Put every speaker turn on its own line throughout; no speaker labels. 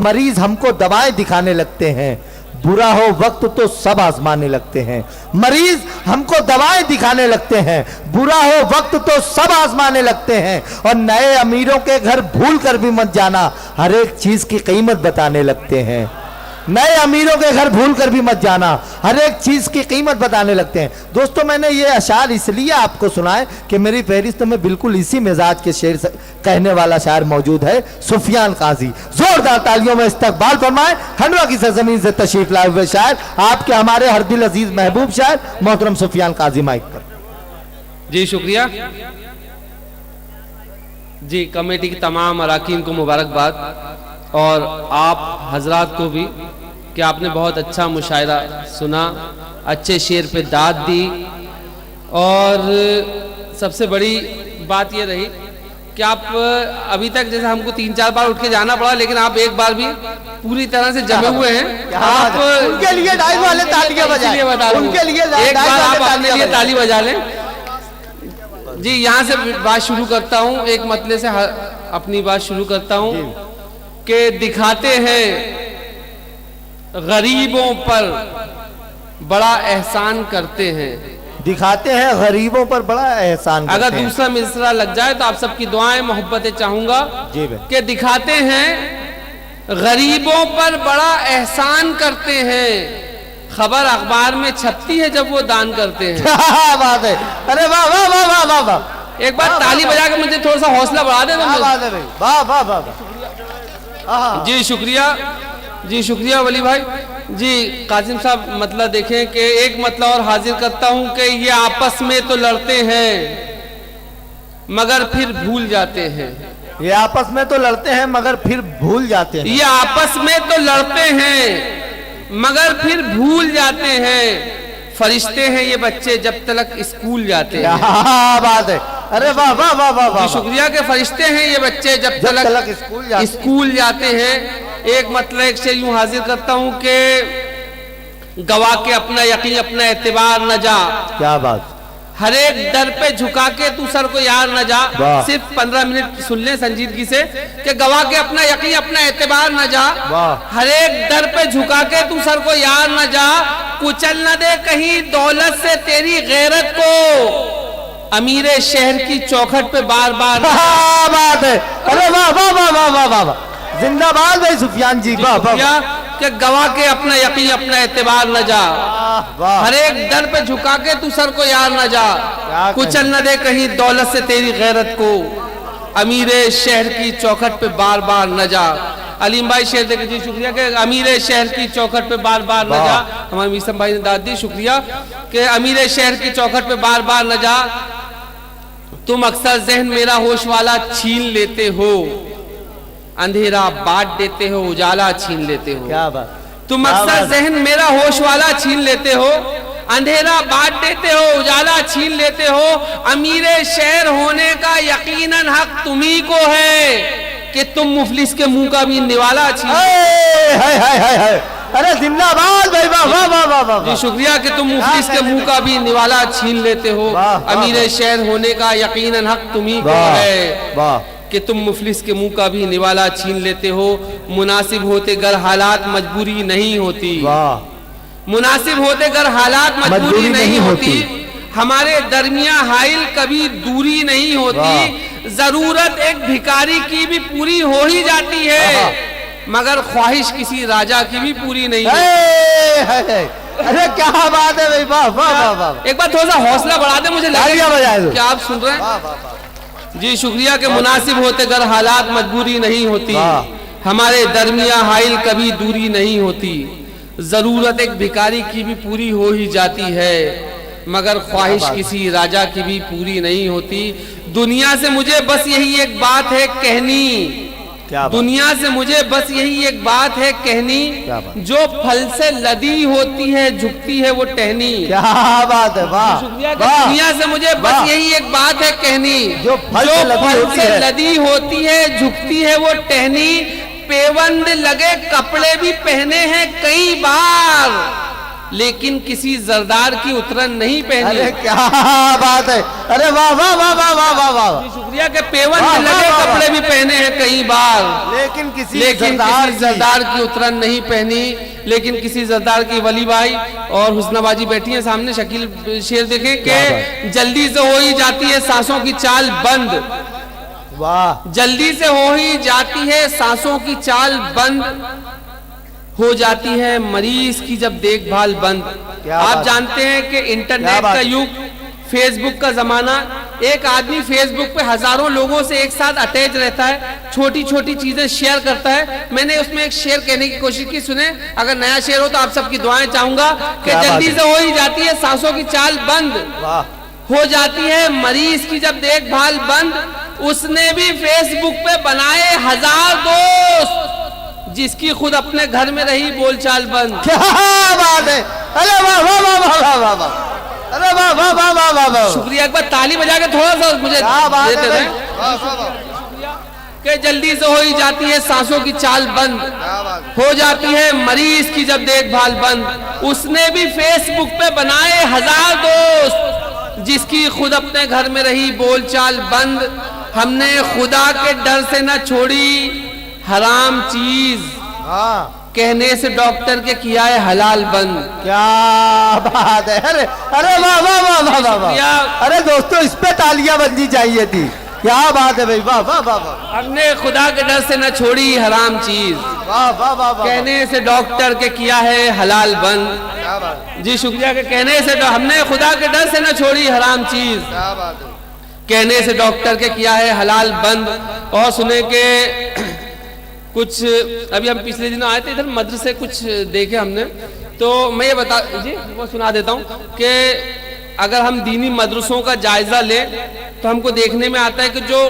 मरीज हमको दवाएं दिखाने लगते हैं, बुरा हो वक्त तो सब आजमाने लगते हैं। मरीज हमको दवाएं दिखाने लगते हैं, बुरा हो वक्त तो सब आजमाने लगते हैं। और नए अमीरों के घर भूल कर भी मत जाना, हर एक चीज की कीमत बताने लगते हैं। नए अमीरों के घर भूल कर भी मत जाना, हर एक चीज की कीमत बताने लगते हैं। दोस्तों, मैंने ये अशार इसलिए आपको सुनाए कि मेरी फहरिस्त में बिल्कुल इसी मिजाज के शेर कहने वाला शायर मौजूद है, सुफियान काजी। जोरदार तालियों में इस्तकबाल फरमाएं खंडवा की सरजमीन से तशरीफ लाए हुए शायर, आपके हमारे हर दिल अजीज महबूब शायर मोहतरम सुफियान काजी। माइक पर।
जी शुक्रिया जी। कमेटी की तमाम अराकीन को मुबारकबाद और आप हजरात को भी कि आपने बहुत अच्छा मुशायरा सुना, अच्छे शेर पे दाद दी। और सबसे बड़ी बात ये रही कि आप अभी तक जैसे हमको 3-4 बार उठ के जाना पड़ा, लेकिन आप एक बार भी पूरी तरह से जमे हुए हैं। आप
उनके लिए डाइस वाले तालियां बजाएं, उनके लिए
एक बार आप अपने लिए ताली बजा लें। जी, यहाँ से बात शुरू करता हूँ, एक मतले से अपनी बात शुरू करता हूँ कि दिखाते हैं गरीबों पर बड़ा एहसान करते हैं।
दिखाते हैं गरीबों पर बड़ा एहसान करते
अगर
हैं।
दूसरा मिसरा लग जाए तो आप सबकी दुआएं मोहब्बतें चाहूंगा कि दिखाते हैं गरीबों पर बड़ा एहसान करते हैं। खबर अखबार में छपती है जब वो दान करते हैं।
क्या बात है, अरे वाह वाह वाह वाह वाह वाह।
एक बार ताली बजा के मुझे थोड़ा सा हौसला बढ़ा दे।
वाह वाह वाह।
जी शुक्रिया, जी शुक्रिया वली भाई। जी कासिम साहब, मतलब देखें कि एक मतलब और हाजिर करता हूं कि ये आपस में तो लड़ते हैं मगर फिर भूल जाते हैं।
ये आपस में तो लड़ते हैं मगर फिर भूल जाते हैं।
ये आपस में तो लड़ते हैं मगर फिर भूल जाते हैं। फरिश्ते हैं ये बच्चे जब तक स्कूल जाते हैं।
क्या बात है, अरे वाह वाह वाह वाह वाह।
शुक्रिया के फरिश्ते हैं ये बच्चे जब तक स्कूल जाते हैं। एक मतलब एक से यूं हाजिर करता हूं कि गवा के अपना यकीन अपना एतबार न जा।
क्या बात।
हर एक दर पे झुका के तू सर को यार न जा। सिर्फ 15 मिनट सुन ले संजीदगी से कि गवा के अपना यकीन अपना एतबार न जा। हर एक दर पे झुका के तू सर को यार न जा। कुचल न दे कहीं दौलत से तेरी गैरत को। अमीरे शहर की चौखट पे बार बार।
बात है, अरे वाह वाह वाह वाह वाह वाह वाह। जिंदाबाद भाई सुफियान जी। वाह वाह।
कि गवा के अपना यकीन अपना एतबार न जा। हर एक दर पे झुका के तू सर को यार न जा। कुचल न दे कहीं दौलत से तेरी गैरत को। अमीरे शहर की चौखट पे बार बार न जा। अलीम भाई शेर देखे जी शुक्रिया के अमीरे शहर की चौखट पे बार बार न जा। हमारे मीसम भाई ने दाद दी, शुक्रिया कि अमीरे शहर की चौखट पे बार बार न जा। तुम अक्सर जहन मेरा होश वाला छीन लेते हो। अंधेरा बांट देते हो, उजाला छीन लेते हो।
क्या बात।
तुम अक्सर जहन मेरा होश वाला छीन लेते हो। अंधेरा बांट देते हो, उजाला छीन लेते हो। अमीरे शहर होने का यकीनन हक तुम्ही को है कि तुम मुफलिस के मुंह का भी निवाला छीन।
अरे जिंदाबाद भाई, वाह वाह वाह वाह वाह।
जी शुक्रिया कि तुम मुफलिस के मुंह का भी निवाला छीन लेते हो। अमीरे शहर होने का यकीनन हक तुम्ही को है कि तुम मुफलिस के मुंह का भी निवाला छीन लेते हो। मुनासिब होते गर हालात मजबूरी नहीं होती। मुनासिब होते गर हालात मजबूरी नहीं होती। हमारे दरमिया हाइल कभी दूरी नहीं होती। जरूरत एक भिखारी की भी पूरी हो ही जाती है मगर ख्वाहिश किसी राजा की भी पूरी नहीं होती।
अरे क्या बात है भाई, वाह वाह वाह।
एक बार थोड़ा सा हौसला बढ़ा दे, मुझे लगे क्या आप सुन रहे हैं। जी शुक्रिया के मुनासिब होते गर हालात मजबूरी नहीं होती। हमारे दरमिया हाइल कभी दूरी नहीं होती। जरूरत एक भिखारी की भी पूरी हो ही जाती है मगर ख्वाहिश किसी राजा की भी पूरी नहीं होती। दुनिया से मुझे बस यही एक बात है कहनी। दुनिया से मुझे बस यही एक बात है कहनी। जो फल से लदी होती है झुकती है वो टहनी।
क्या बात है, वाह।
दुनिया से मुझे बस यही एक बात है कहनी। जो फल से लदी होती है झुकती है वो टहनी। पेवंद लगे कपड़े भी पहने हैं कई बार लेकिन किसी जरदार की उतरन नहीं पहनी।
अरे क्या बात है, अरे वाह वाह वाह वाह वाह वाह वाह।
शुक्रिया के पेवन में लगे कपड़े भी पहने हैं कई बार,
लेकिन किसी
जरदार की उतरन नहीं पहनी। लेकिन किसी जरदार की वली भाई और हुस्नाबाजी बैठी है सामने, शकील शेर देखें कि जल्दी से हो ही जाती है सांसों की चाल बंद।
वाह,
जल्दी से हो ही जाती है सांसों की चाल बंद, हो जाती है मरीज की जब देखभाल बंद। आप जानते हैं कि इंटरनेट का युग, फेसबुक का जमाना, एक आदमी फेसबुक पे हजारों लोगों से एक साथ अटैच रहता है, छोटी छोटी चीजें शेयर करता है। मैंने उसमें एक शेर कहने की कोशिश की, सुने, अगर नया शेर हो तो आप सबकी दुआएं चाहूंगा कि जल्दी से हो ही जाती है सांसों की चाल बंद, हो जाती है मरीज की जब देखभाल बंद। उसने भी फेसबुक पे बनाए 1000 दोस्त, जिसकी खुद अपने घर में रही बोलचाल बंद।
क्या बात है, अरे वाह वाह वाह वाह वाह वाह वाह, अरे वाह वाह वाह वाह वाह वाह।
शुक्रिया, एक बार ताली बजा के थोड़ा सा मुझे देते थे कि जल्दी से हो ही जाती है सांसों की चाल बंद, हो जाती है मरीज की जब देखभाल बंद। उसने भी फेसबुक पे बनाए 1000 दोस्त, जिसकी खुद अपने घर में रही बोलचाल बंद। हमने खुदा के डर से न छोड़ी हराम चीज, कहने से डॉक्टर के किया है हलाल बंद।
क्या बात है, अरे अरे वाह वाह वाह वाह वाह वाह। अरे दोस्तों, इस पे तालियां बजनी चाहिए थी। क्या बात है भाई, वाह वाह वाह वाह।
हमने खुदा के डर से न छोड़ी हराम चीज,
वाह वाह वाह वाह।
कहने से डॉक्टर के किया है हलाल बंद। जी शुक्रिया के कहने से हमने खुदा के डर से न छोड़ी हराम चीज, कहने से डॉक्टर के किया है हलाल बंद। और सुने के कुछ अभी हम पिछले दिनों आए थे इधर मदरसे, कुछ देखे हमने, तो मैं ये बता जी वो सुना देता हूँ कि अगर हम दीनी मदरसों का जायजा लें तो हमको देखने में आता है कि जो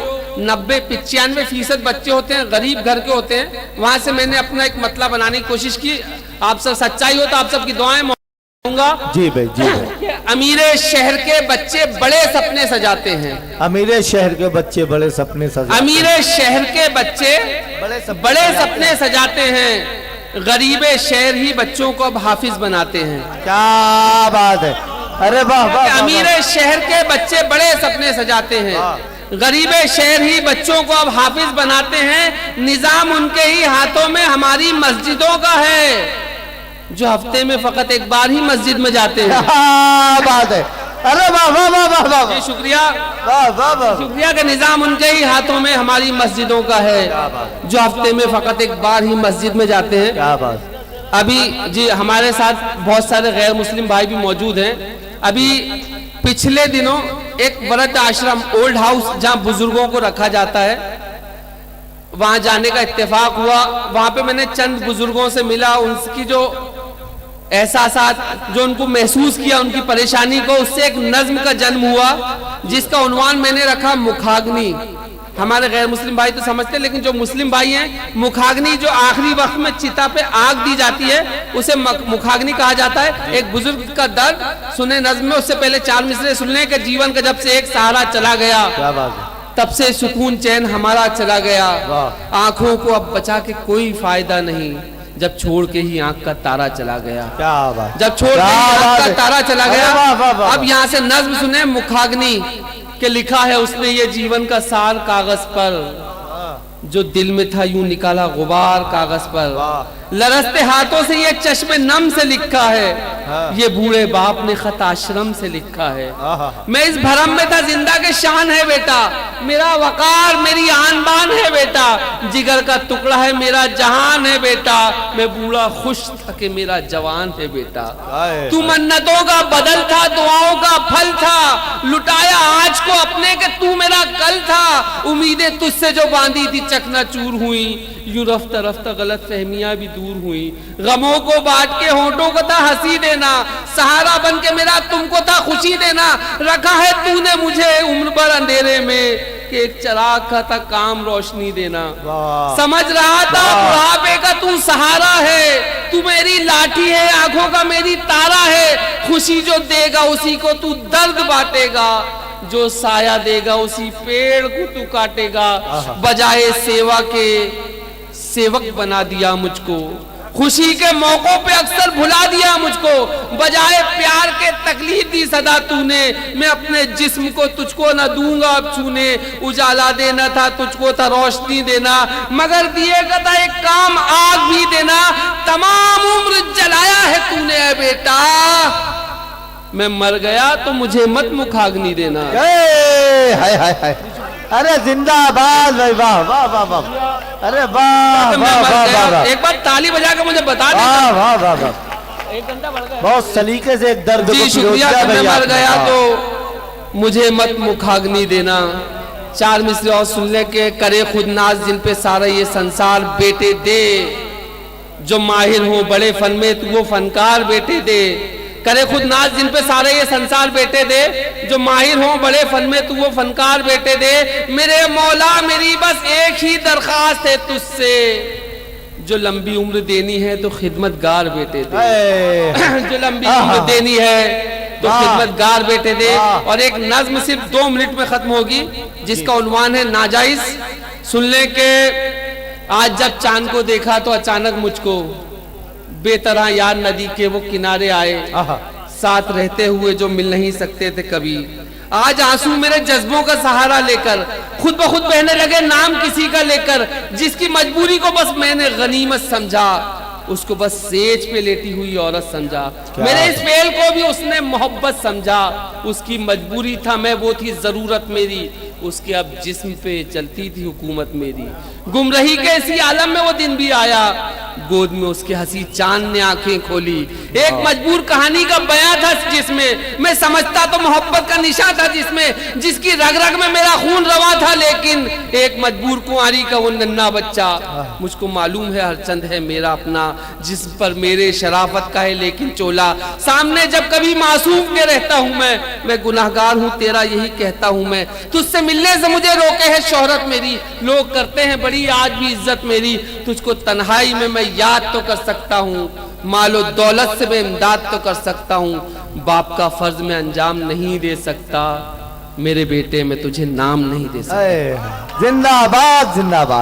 90-95% बच्चे होते हैं गरीब घर के होते हैं। वहां से मैंने अपना एक मतला बनाने की कोशिश की, आप सब सच्चाई हो तो आप सबकी दुआएं मांगूंगा।
जी भाई, जी भाई।
अमीरे शहर के बच्चे बड़े सपने सजाते हैं,
अमीरे शहर के बच्चे बड़े सपने सजाते हैं,
अमीरे शहर के बच्चे बड़े सपने सजाते हैं, गरीबे शहर ही बच्चों को अब हाफिज बनाते हैं।
क्या बात है, अरे वाह वाह।
अमीरे शहर के बच्चे बड़े सपने सजाते हैं, गरीबे शहर ही बच्चों को अब हाफिज बनाते हैं। निजाम उनके ही हाथों में हमारी मस्जिदों का है, जो हफ्ते में फकत एक बार ही मस्जिद में जाते हैं।
क्या बात है, अरे वाह वाह वाह वाह वाह।
शुक्रिया,
वाह वाह वाह।
शुक्रिया के निजाम उनके ही हाथों में हमारी मस्जिदों का है, जो हफ्ते में फकत एक बार ही मस्जिद में जाते हैं।
क्या बात।
अभी जी हमारे साथ बहुत सारे गैर मुस्लिम भाई भी मौजूद हैं। अभी पिछले दिनों एक वृद्ध आश्रम, ओल्ड हाउस, जहाँ बुजुर्गों को रखा जाता है, वहां जाने का इत्तेफाक हुआ। वहां पे मैंने चंद बुजुर्गों से मिला, उनकी जो एहसासात, जो उनको महसूस किया, उनकी परेशानी को, उससे एक नज्म का जन्म हुआ जिसका उन्वान मैंने रखा मुखाग्नि। हमारे गैर मुस्लिम भाई तो समझते हैं, लेकिन जो मुस्लिम भाई हैं, मुखाग्नि जो आखिरी वक्त में चिता पे आग दी जाती है उसे मुखाग्नि कहा जाता है। एक बुजुर्ग का दर्द सुने नज्म में, उससे पहले 4 मिसरे सुन लें कि जीवन का जब से एक सहारा चला गया,
क्या बात है,
तब से सुकून चैन हमारा चला गया। आंखों को अब बचा के कोई फायदा नहीं, जब छोड़ के ही आंख का तारा चला गया।
क्या बात,
जब छोड़ के ही आंख का तारा चला गया। अब यहाँ से नज्म सुने मुखाग्नि के लिखा है उसने ये जीवन का सार कागज पर, जो दिल में था यूं निकाला गुबार कागज पर। लरसते हाथों से ये चश्मे नम से लिखा है, ये बूढ़े बाप ने खत आश्रम से लिखा है। मैं इस भरम में था जिंदा के शान है बेटा, मेरा वकार मेरी आन बान है बेटा, जिगर का टुकड़ा है मेरा जहान है बेटा, मैं बूढ़ा खुश था कि मेरा जवान है बेटा। तू मन्नतों का बदल था, दुआओं का फल था, लुटाया आज को अपने के तू मेरा कल था। उम्मीदें तुझसे जो बांधी थी चकनाचूर हुई, यूं रफ्ता रफ्ता गलत फहमियां भी दूर हुई। गमों को बांट के होंठों को था हंसी देना, सहारा बन के मेरा तुमको था खुशी देना। रखा है तूने मुझे उम्र भर अंधेरे में, कि एक चिराग का था काम रोशनी देना। समझ रहा था बुढ़ापे का तू सहारा है, तू मेरी लाठी है आंखों का मेरी तारा है। खुशी जो देगा उसी को तू दर्द बांटेगा, जो साया देगा उसी पेड़ को तू काटेगा। बजाए सेवा के सेवक बना दिया मुझको, खुशी के मौकों पे अक्सर भुला दिया मुझको, बजाय प्यार के तकलीफ दी सदा तूने। मैं अपने जिस्म को तुझको न दूंगा अब छूने, उजाला देना था तुझको था रोशनी देना, मगर दिएगा था एक काम आग भी देना। तमाम उम्र जलाया है तूने है बेटा, मैं मर गया तो मुझे मत मुखाग्नि देना।
हाय हाय हाय, अरे जिंदाबाद भाई, वाह वाह वाह वाह, अरे वाह वाह वाह वाह,
एक बार ताली बजा के मुझे बता दे।
वाह वाह वाह वाह,
एक घंटा बढ़ गया।
बहुत सलीके से एक दर्द
जी
को
शुक्रिया कि मैं मर गया
हाँ।
तो मुझे मत मुखाग्नि देना। चार मिसरे और सुनने के, करे खुद नाज जिन पे सारा ये संसार बेटे दे, जो माहिर हो बड़े फन में तू वो फनकार बेटे दे। करे खुद नाज जिन पे सारे ये संसार बेटे दे, जो माहिर हो बड़े फन में तू वो फनकार बेटे दे। मेरे मौला मेरी बस एक ही दरखास्त है तुझसे, जो लंबी उम्र देनी है तो खिदमतगार बेटे दे। जो लंबी उम्र देनी है तो खिदमतगार बेटे दे। और एक नज्म सिर्फ 2 मिनट में खत्म होगी, जिसका उन्वान है नाजायज। सुनने के, आज जब चांद को देखा तो अचानक मुझको बेतरह यार नदी के वो किनारे आए, साथ रहते हुए जो मिल नहीं सकते थे कभी। आज आंसू मेरे जज्बों का सहारा लेकर खुद ब खुद बहने लगे नाम किसी का लेकर, जिसकी मजबूरी को बस मैंने गनीमत समझा, उसको बस सेज पे लेटी हुई औरत समझा। मेरे इस फेल को भी उसने मोहब्बत समझा, उसकी मजबूरी था मैं वो थी जरूरत मेरी, उसके अब जिस्म पे चलती थी हुकूमत मेरी। गुमराही के इसी आलम में वो दिन भी आया, गोद में उसके हंसी चांद ने आंखें खोली। एक मजबूर कहानी का बयां था जिसमें मैं समझता तो मोहब्बत का निशा था, जिसमें जिसकी रग रग में मेरा खून रवा था, लेकिन एक मजबूर कुंवारी का वो नन्हा बच्चा। मुझको मालूम है हर चंद है मेरा अपना, जिस पर मेरे शराफत का है लेकिन चोला। सामने जब कभी मासूम के रहता हूँ मैं गुनाहगार हूँ तेरा यही कहता हूँ मैं। तुझसे मिलने से मुझे रोके है शोहरत मेरी, लोग करते हैं बड़ी आज भी इज्जत मेरी। तुझको तन्हाई में मैं याद तो कर सकता हूँ, मालो दौलत से मैं इमदाद तो कर सकता हूँ, बाप का फर्ज मैं अंजाम नहीं दे सकता, मेरे बेटे मैं तुझे नाम नहीं दे सकता।
जिंदाबाद जिंदाबाद।